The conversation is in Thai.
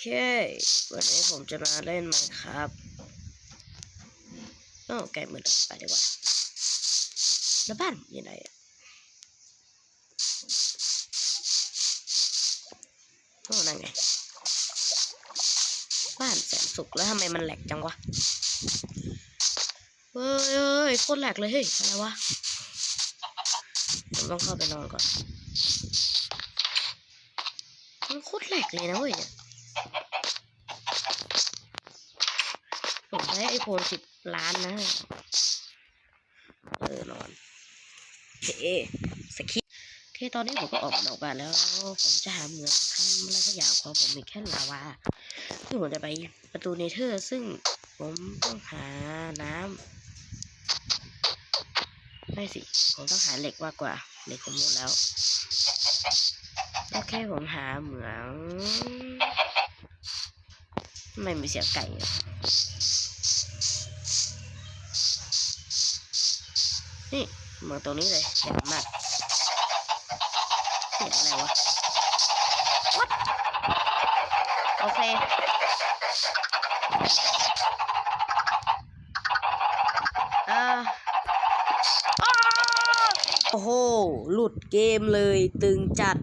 เควันนี้ผมจะมาเล่น Minecraft โอ้ไก่มืดไปดีกว่าแล้วบ้านอยู่ไหนโอ้นั่นไงบ้านแสนสุขแล้วทำไมมันแหลกจังวะเฮ้ยโคตรแหลกเลยเฮ้ยอะไรวะผมต้องเข้าไปนอนก่อนมันโคตรแหลกเลยนะเว้ยผมใช้iPhone 10 ล้านนะนอนโอเคสคริปต์โอเคตอนนี้ผมก็ออกนอกบ้านแล้วผมจะหาเหมืองทำอะไรสักอย่างเพราะผมมีแค่ลาวาซึ่งผมจะไปประตูเนเธอร์ซึ่งผมต้องหาน้ำไม่สิผมต้องหาเหล็กมากกว่าเหล็กผมหมดแล้วโอเคผมหาเหมืองไม่มีเสียงไก่นี่เหมืองตรงนี้เลยใหญ่มากเสียงอะไรวะ What โอเคโอ้โหหลุดเกมเลยตึงจัด